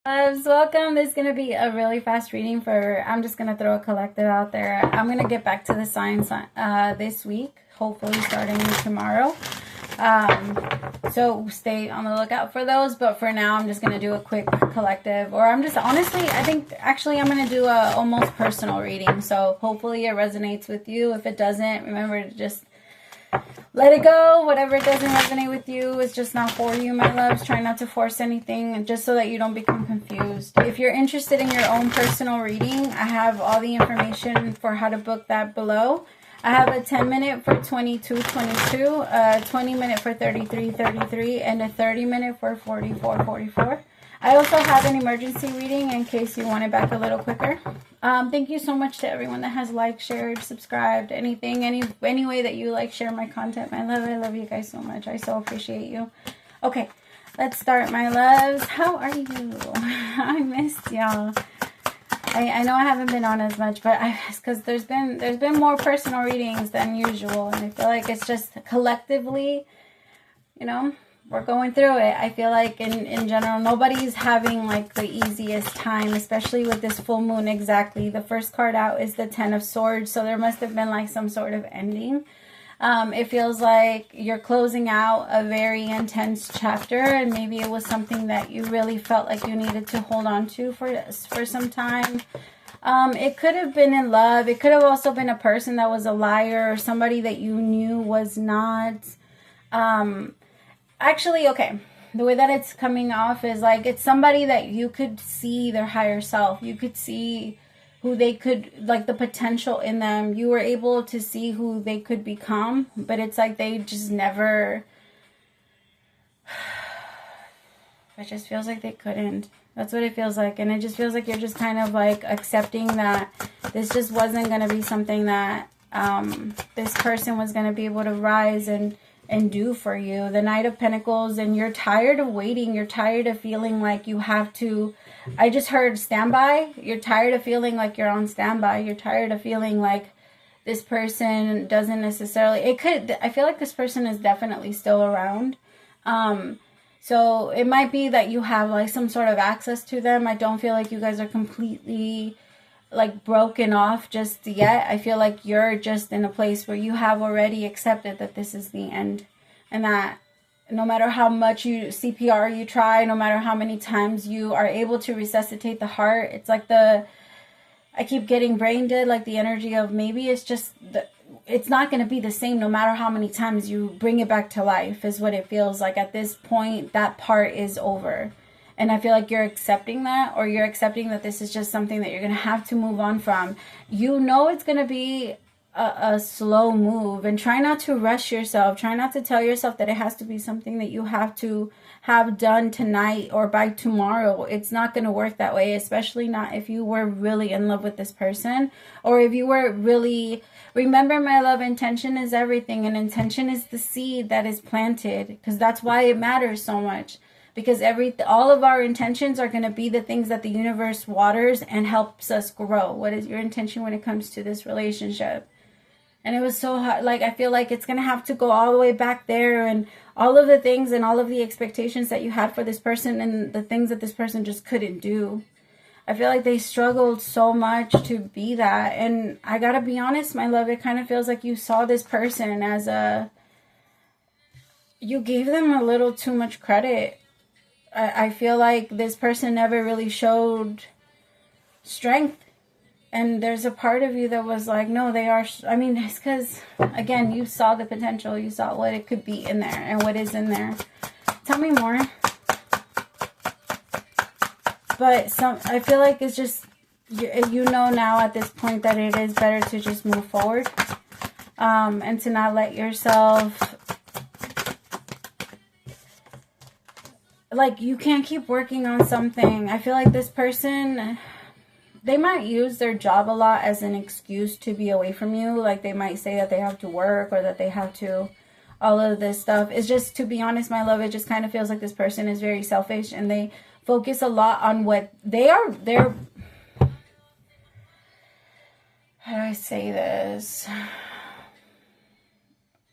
Loves, welcome. This is going to be a really fast reading I'm just going to throw a collective out there. I'm going to get back to the signs this week, hopefully starting tomorrow. So stay on the lookout for those. But for now, I'm just going to do a quick collective. Or I'm just, honestly, I think actually I'm going to do a almost personal reading. So hopefully it resonates with you. If it doesn't, remember to just let it go. Whatever doesn't resonate with you is just not for you, my loves. Try not to force anything, just so that you don't become confused. If you're interested in your own personal reading, I have all the information for how to book that below. I have a 10-minute for 22.22, a 20-minute for 33.33, and a 30-minute for 44.44. I also have an emergency reading in case you want it back a little quicker. Thank you so much to everyone that has liked, shared, subscribed, anything, any way that you like, share my content. I love you guys so much. I so appreciate you. Okay, let's start, my loves. How are you? I missed y'all. I know I haven't been on as much, but it's because there's been more personal readings than usual, and I feel like it's just collectively, you know, we're going through it. I feel like in general, nobody's having like the easiest time, especially with this full moon. Exactly. The first card out is the 10 of Swords. So there must have been like some sort of ending. It feels like you're closing out a very intense chapter, and maybe it was something that you really felt like you needed to hold on to for some time. It could have been in love. It could have also been a person that was a liar, or somebody that you knew was not. Actually, okay, the way that it's coming off is like it's somebody that you could see their higher self. You could see who they could, like the potential in them. You were able to see who they could become, but it's like they just never, it just feels like they couldn't. That's what it feels like. And it just feels like you're just kind of like accepting that this just wasn't going to be something that this person was going to be able to rise and do for you. The Knight of Pentacles, and you're tired of waiting. You're tired of feeling like you have to, I just heard standby. You're tired of feeling like you're on standby. You're tired of feeling like this person doesn't necessarily, I feel like this person is definitely still around. So it might be that you have like some sort of access to them. I don't feel like you guys are completely like broken off just yet. I feel like you're just in a place where you have already accepted that this is the end, and that no matter how much CPR you try, no matter how many times you are able to resuscitate the heart, it's like I keep getting brain dead, like the energy of maybe it's just it's not going to be the same no matter how many times you bring it back to life, is what it feels like. At this point, that part is over. And I feel like you're accepting that, or you're accepting that this is just something that you're going to have to move on from. You know it's going to be a slow move, and try not to rush yourself. Try not to tell yourself that it has to be something that you have to have done tonight or by tomorrow. It's not going to work that way, especially not if you were really in love with this person, or if you were really... Remember, my love, intention is everything, and intention is the seed that is planted, because that's why it matters so much. Because all of our intentions are going to be the things that the universe waters and helps us grow. What is your intention when it comes to this relationship? And it was so hard. Like, I feel like it's going to have to go all the way back there, and all of the things and all of the expectations that you had for this person, and the things that this person just couldn't do. I feel like they struggled so much to be that. And I got to be honest, my love, it kind of feels like you saw this person as you gave them a little too much credit. I feel like this person never really showed strength. And there's a part of you that was like, no, they are. I mean, it's because, again, you saw the potential. You saw what it could be in there and what is in there. Tell me more. But I feel like it's just, you know now at this point that it is better to just move forward. And to not let yourself... Like, you can't keep working on something. I feel like this person, they might use their job a lot as an excuse to be away from you. Like, they might say that they have to work, or that they have to, all of this stuff. It's just, to be honest, my love, it just kind of feels like this person is very selfish, and they focus a lot on what they're, how do I say this?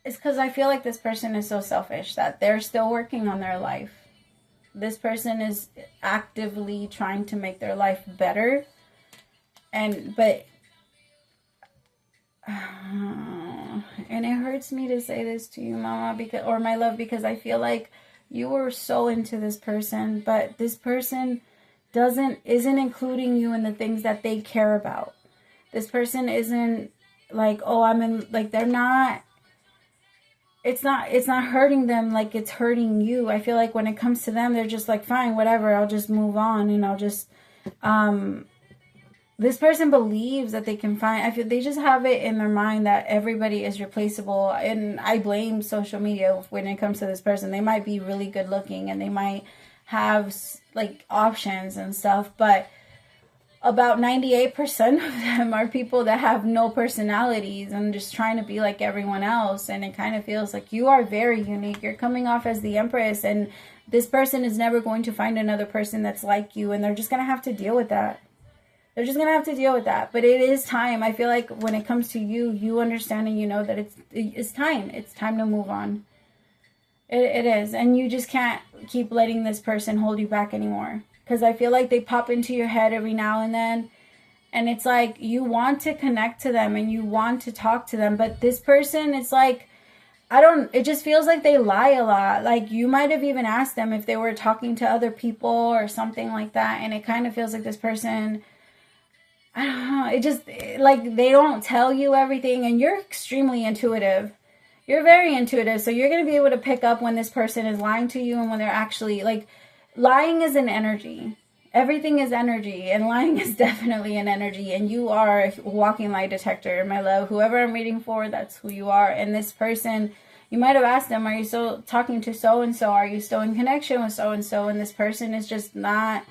It's because I feel like this person is so selfish that they're still working on their life. this person is actively trying to make their life better. But and it hurts me to say this to you, mama, because, or my love, because I feel like you were so into this person, but this person isn't including you in the things that they care about. This person isn't like, oh, I'm in, like, they're not, it's not hurting them like it's hurting you. I feel like when it comes to them, they're just like, fine, whatever, I'll just move on, and I'll just, this person believes that they can find, I feel they just have it in their mind that everybody is replaceable. And I blame social media when it comes to this person. They might be really good looking and they might have like options and stuff, but about 98% of them are people that have no personalities and just trying to be like everyone else. And it kind of feels like you are very unique. You're coming off as the Empress, and this person is never going to find another person that's like you, and they're just going to have to deal with that. They're just going to have to deal with that. But it is time. I feel like when it comes to you, you understand and you know that it's time. It's time to move on. It is. And you just can't keep letting this person hold you back anymore. Because I feel like they pop into your head every now and then. And it's like you want to connect to them and you want to talk to them. But this person, it's like, it just feels like they lie a lot. Like you might have even asked them if they were talking to other people or something like that. And it kind of feels like this person, I don't know, it just, like, they don't tell you everything, and you're extremely intuitive. You're very intuitive, so you're going to be able to pick up when this person is lying to you and when they're actually, like, lying is an energy. Everything is energy, and lying is definitely an energy, and you are a walking lie detector, my love. Whoever I'm reading for, that's who you are. And this person, you might have asked them, are you still talking to so-and-so? Are you still in connection with so-and-so? And this person is just not...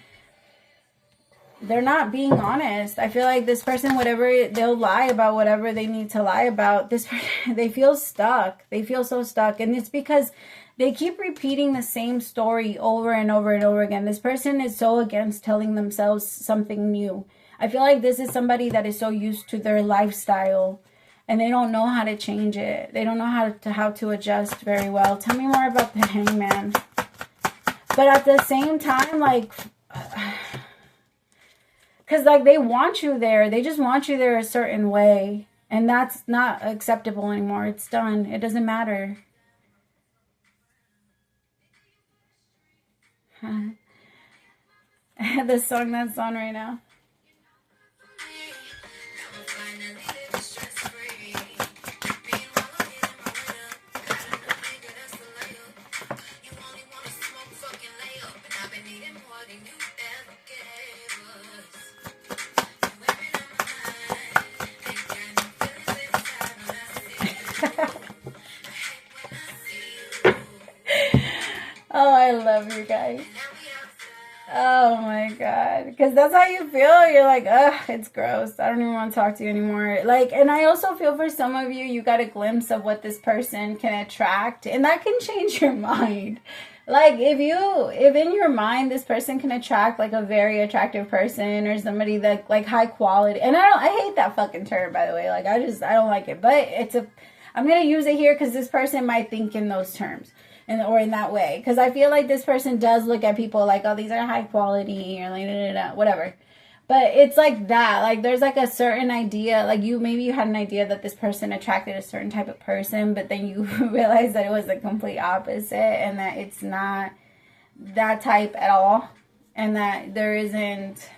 They're not being honest. I feel like this person, whatever, they'll lie about whatever they need to lie about. They feel stuck. They feel so stuck. And it's because they keep repeating the same story over and over and over again. This person is so against telling themselves something new. I feel like this is somebody that is so used to their lifestyle and they don't know how to change it. They don't know how to adjust very well. Tell me more about the Hangman. But at the same time, like... Because, like, they want you there. They just want you there a certain way. And that's not acceptable anymore. It's done. It doesn't matter. The song that's on right now. Oh, I love you guys. Oh my God. Because that's how you feel. You're like, ugh, it's gross. I don't even want to talk to you anymore. Like, and I also feel for some of you, you got a glimpse of what this person can attract. And that can change your mind. Like, if in your mind, this person can attract like a very attractive person or somebody that like high quality. And I hate that fucking term, by the way. Like, I don't like it. But I'm going to use it here because this person might think in those terms. Or in that way, because I feel like this person does look at people like, oh, these are high quality, or like, whatever. But it's like that, like, there's like a certain idea, like maybe you had an idea that this person attracted a certain type of person, but then you realize that it was the complete opposite, and that it's not that type at all, and that there isn't...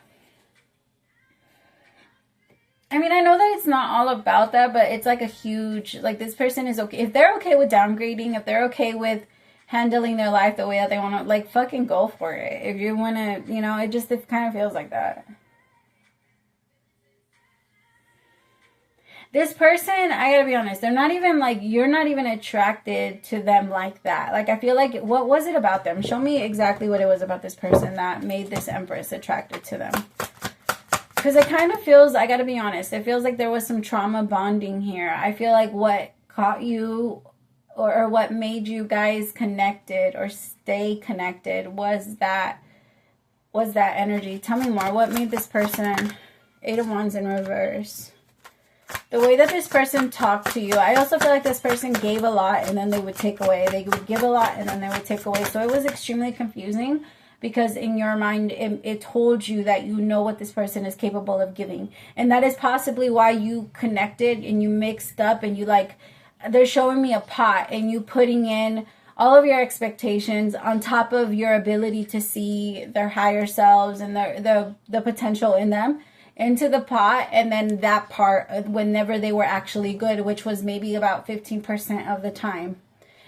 I mean, I know that it's not all about that, but it's like a huge, like, this person is okay. If they're okay with downgrading, if they're okay with handling their life the way that they want to, like, fucking go for it. If you want to, you know, it kind of feels like that. This person, I gotta be honest, they're not even, like, you're not even attracted to them like that. Like, I feel like, what was it about them? Show me exactly what it was about this person that made this Empress attracted to them. Because it kind of feels, I gotta be honest, it feels like there was some trauma bonding here. I feel like what caught you or what made you guys connected or stay connected was that energy. Tell me more. What made this person... 8 of Wands in reverse. The way that this person talked to you, I also feel like this person gave a lot and then they would take away. They would give a lot and then they would take away. So it was extremely confusing because in your mind, it told you that you know what this person is capable of giving. And that is possibly why you connected and you mixed up and you like, they're showing me a pot and you putting in all of your expectations on top of your ability to see their higher selves and the potential in them into the pot, and then that part whenever they were actually good, which was maybe about 15% of the time.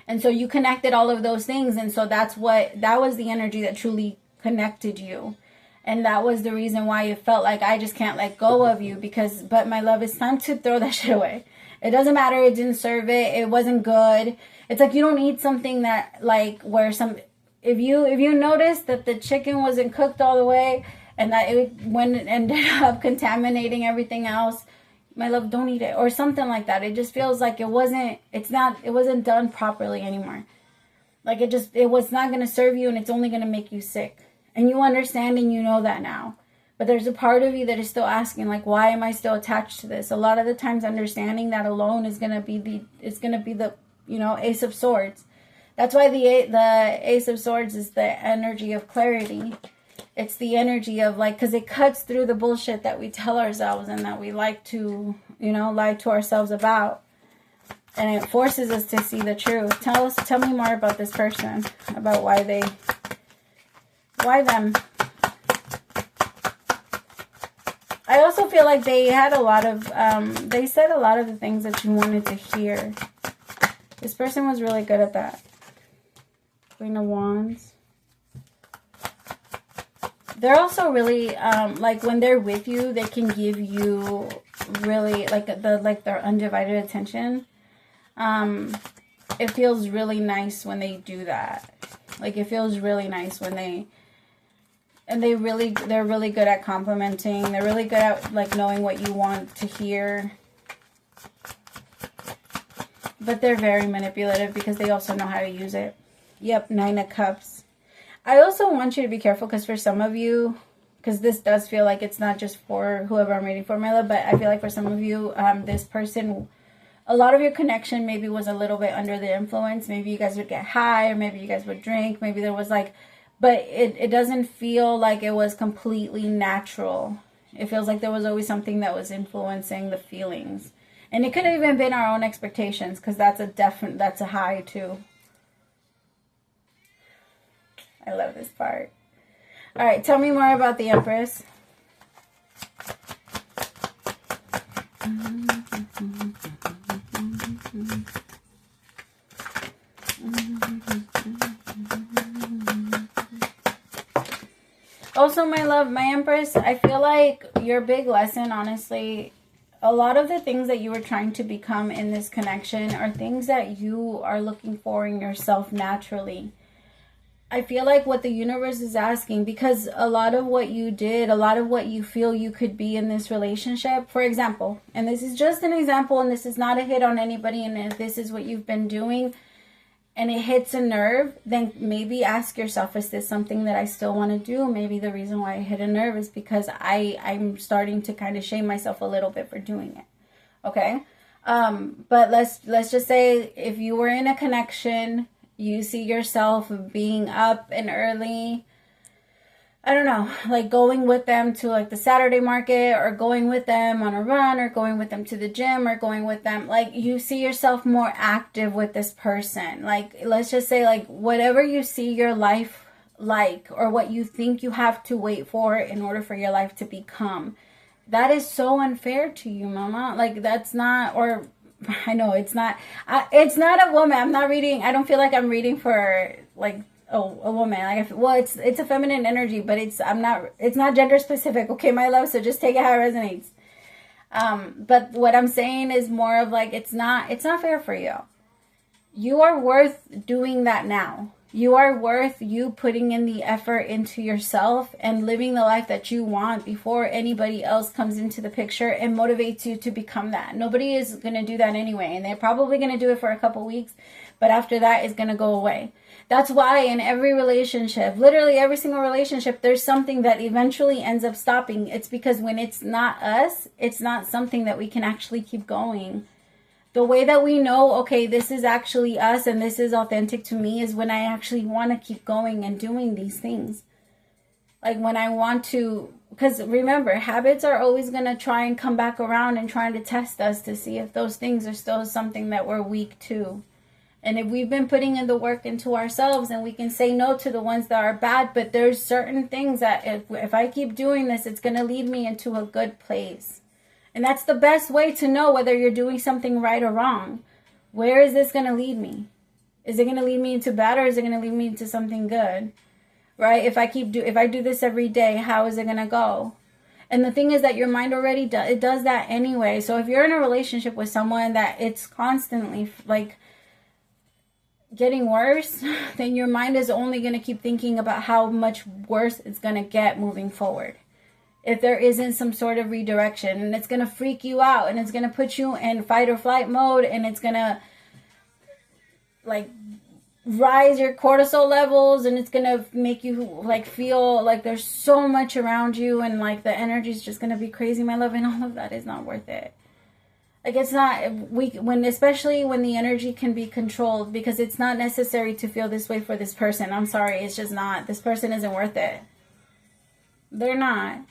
And so you connected all of those things, and so that was the energy that truly connected you. And that was the reason why it felt like I just can't let go of you, but my love, it's time to throw that shit away. It doesn't matter, it didn't serve it, it wasn't good. It's like you don't need something that like where if you notice that the chicken wasn't cooked all the way and that when it ended up contaminating everything else, my love, don't eat it or something like that. It just feels like it wasn't done properly anymore. Like it was not going to serve you and it's only going to make you sick. And you understand and you know that now. But there's a part of you that is still asking, like, why am I still attached to this? A lot of the times understanding that alone is going to be the Ace of Swords. That's why the Ace of Swords is the energy of clarity. It's the energy of like, because it cuts through the bullshit that we tell ourselves and that we like to, lie to ourselves about. And it forces us to see the truth. Tell me more about this person, about why them. I also feel like they had a lot of, they said a lot of the things that you wanted to hear. This person was really good at that. Queen of Wands. They're also really, like when they're with you, they can give you really, like their undivided attention. It feels really nice when they do that. Like it feels really nice when they're really good at complimenting. They're really good at like knowing what you want to hear. But they're very manipulative because they also know how to use it. Yep, 9 of Cups. I also want you to be careful because for some of you, because this does feel like it's not just for whoever I'm reading for, my love, but I feel like for some of you, this person, a lot of your connection maybe was a little bit under the influence. Maybe you guys would get high or maybe you guys would drink. Maybe there was like, but it doesn't feel like it was completely natural. It feels like there was always something that was influencing the feelings. And it could have even been our own expectations because that's a high too. I love this part. All right, tell me more about the Empress. Also, my love, my Empress, I feel like your big lesson, honestly, a lot of the things that you were trying to become in this connection are things that you are looking for in yourself naturally. I feel like what the universe is asking, because a lot of what you did, a lot of what you feel you could be in this relationship, for example, and this is just an example, and this is not a hit on anybody, and if this is what you've been doing, and it hits a nerve, then maybe ask yourself, is this something that I still want to do? Maybe the reason why I hit a nerve is because I'm starting to kind of shame myself a little bit for doing it. Okay? But let's just say if you were in a connection, you see yourself being up and early, I don't know, like going with them to like the Saturday market or going with them on a run or going with them to the gym or going with them, like you see yourself more active with this person. Like, let's just say like whatever you see your life like or what you think you have to wait for in order for your life to become, that is so unfair to you, mama. Like that's not, or I know it's not a woman. I'm not reading. I don't feel like I'm reading for like a woman. Like, it's a feminine energy, but it's not gender specific. Okay, my love. So just take it how it resonates. But what I'm saying is more of like, it's not fair for you. You are worth doing that now. You are worth you putting in the effort into yourself and living the life that you want before anybody else comes into the picture and motivates you to become that. Nobody is going to do that anyway. And they're probably going to do it for a couple weeks, but after that it's going to go away. That's why in every relationship, literally every single relationship, there's something that eventually ends up stopping. It's because when it's not us, it's not something that we can actually keep going. The way that we know, okay, this is actually us and this is authentic to me, is when I actually want to keep going and doing these things. Like when I want to, because remember, habits are always going to try and come back around and trying to test us to see if those things are still something that we're weak to. And if we've been putting in the work into ourselves, and we can say no to the ones that are bad, but there's certain things that if I keep doing this, it's going to lead me into a good place. And that's the best way to know whether you're doing something right or wrong. Where is this going to lead me? Is it going to lead me into bad, or is it going to lead me into something good? Right? If I do this every day, how is it going to go? And the thing is that your mind already does that anyway. So if you're in a relationship with someone that it's constantly like getting worse, then your mind is only going to keep thinking about how much worse it's going to get moving forward. If there isn't some sort of redirection, and it's going to freak you out, and it's going to put you in fight or flight mode, and it's going to like rise your cortisol levels, and it's going to make you like feel like there's so much around you, and like the energy is just going to be crazy, my love, and all of that is not worth it. Like it's not, especially when the energy can be controlled, because it's not necessary to feel this way for this person. I'm sorry, it's just not. This person isn't worth it. They're not.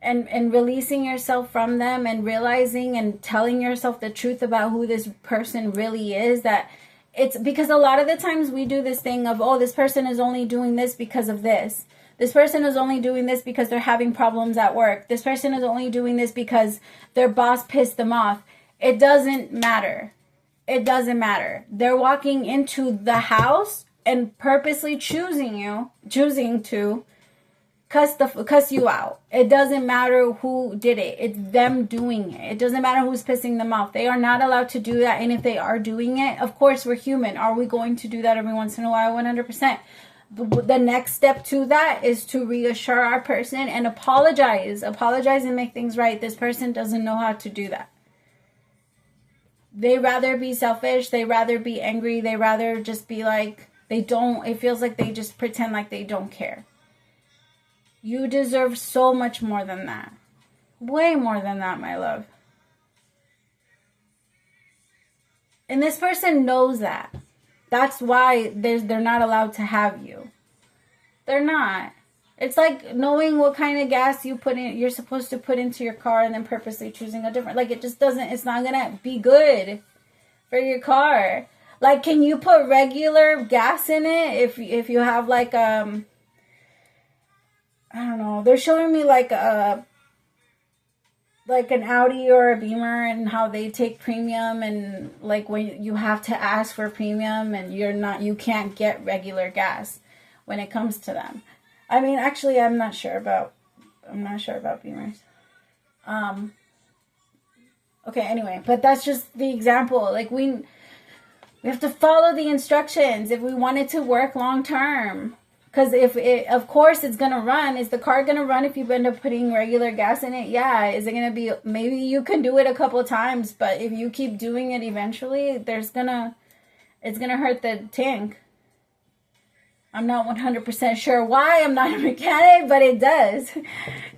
And releasing yourself from them, and realizing and telling yourself the truth about who this person really is, that it's because a lot of the times we do this thing of, oh, this person is only doing this because of this. This person is only doing this because they're having problems at work. This person is only doing this because their boss pissed them off. It doesn't matter. It doesn't matter. They're walking into the house and purposely choosing to cuss you out. It doesn't matter who did it. It's them doing it. It doesn't matter who's pissing them off. They are not allowed to do that. And if they are doing it, of course, we're human. Are we going to do that every once in a while? 100%. The next step to that is to reassure our person and apologize and make things right. This person doesn't know how to do that. They rather be selfish. They rather be angry. They rather just be like, it feels like they just pretend like they don't care. You deserve so much more than that. Way more than that, my love. And this person knows that. That's why they're not allowed to have you. They're not. It's like knowing what kind of gas you're supposed to put into your car, and then purposely choosing a different, like it's not going to be good for your car. Like, can you put regular gas in it if you have like, I don't know. They're showing me like an Audi or a Beamer, and how they take premium, and like when you have to ask for premium, and you can't get regular gas when it comes to them. I mean, actually, I'm not sure about Beamers. Okay, anyway, but that's just the example. Like we have to follow the instructions if we want it to work long term. Because of course it's going to run. Is the car going to run if you end up putting regular gas in it? Yeah. Is it going to be, maybe you can do it a couple times, but if you keep doing it eventually, it's going to hurt the tank. I'm not 100% sure why. I'm not a mechanic, but it does.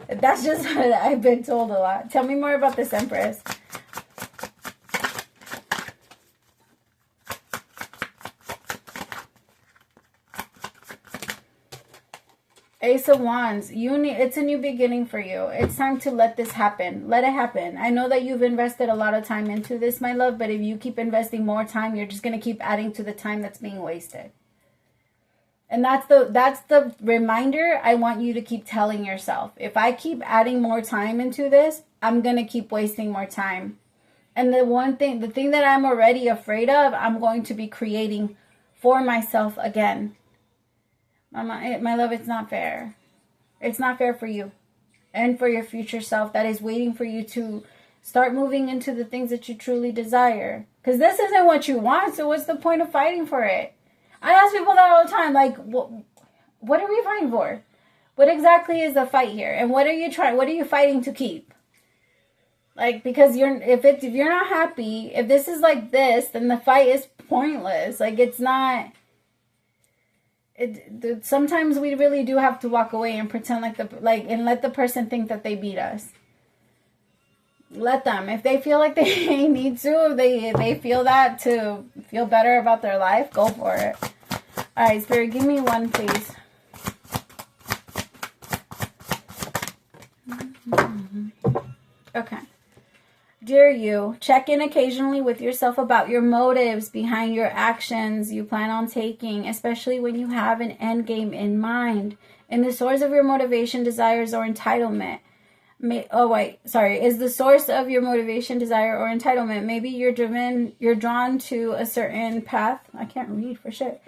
That's just what I've been told a lot. Tell me more about this Empress. Ace of Wands. It's a new beginning for you. It's time to let this happen. Let it happen. I know that you've invested a lot of time into this, my love, but if you keep investing more time, you're just going to keep adding to the time that's being wasted. And that's the reminder I want you to keep telling yourself. If I keep adding more time into this, I'm going to keep wasting more time. And the thing that I'm already afraid of, I'm going to be creating for myself again. My love, it's not fair. It's not fair for you and for your future self that is waiting for you to start moving into the things that you truly desire. Because this isn't what you want, so what's the point of fighting for it? I ask people that all the time, like, what are we fighting for? What exactly is the fight here? And what are you fighting to keep? Like, because if you're not happy, if this is like this, then the fight is pointless. Like, it's not... sometimes we really do have to walk away and pretend and let the person think that they beat us. Let them. If they feel like they need to, if they feel that to feel better about their life, go for it. All right, Spirit, give me one, please. Okay. Dear you, check in occasionally with yourself about your motives behind your actions you plan on taking, especially when you have an end game in mind. And the source of your motivation, desires, or entitlement. Is the source of your motivation, desire, or entitlement. Maybe you're drawn to a certain path. I can't read for shit.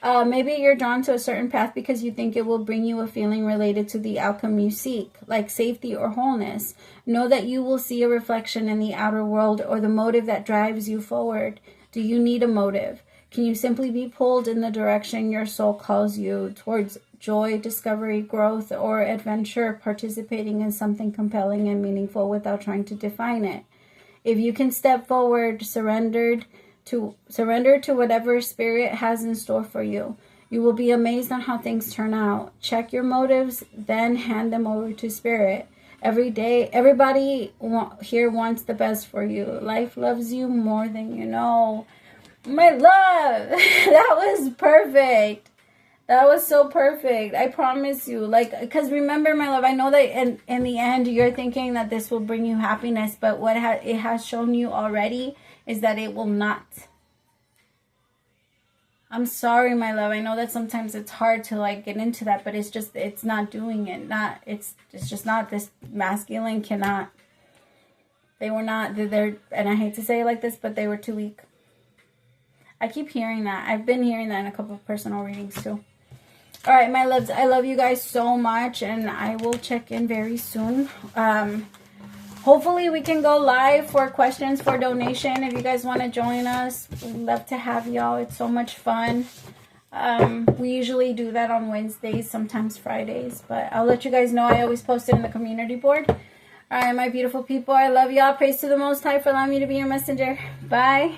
Maybe you're drawn to a certain path because you think it will bring you a feeling related to the outcome you seek, like safety or wholeness. Know that you will see a reflection in the outer world or the motive that drives you forward. Do you need a motive? Can you simply be pulled in the direction your soul calls you towards joy, discovery, growth, or adventure, participating in something compelling and meaningful without trying to define it? If you can step forward, surrender to whatever Spirit has in store for you. You will be amazed on how things turn out. Check your motives, then hand them over to Spirit. Every day, everybody here wants the best for you. Life loves you more than you know. My love, that was perfect. That was so perfect. I promise you. Because remember, my love, I know that in the end, you're thinking that this will bring you happiness, but what it has shown you already is that it will not. I'm sorry, my love. I know that sometimes it's hard to get into that, but it's not doing it. It's just not. This masculine cannot. They were not. They're, and I hate to say it like this, but they were too weak. I keep hearing that. I've been hearing that in a couple of personal readings too. All right, my loves. I love you guys so much, and I will check in very soon. Hopefully we can go live for questions for donation. If you guys want to join us, we'd love to have y'all. It's so much fun. We usually do that on Wednesdays, sometimes Fridays, but I'll let you guys know. I always post it in the community board. All right, my beautiful people, I love y'all. Praise to the Most High for allowing me to be your messenger. Bye.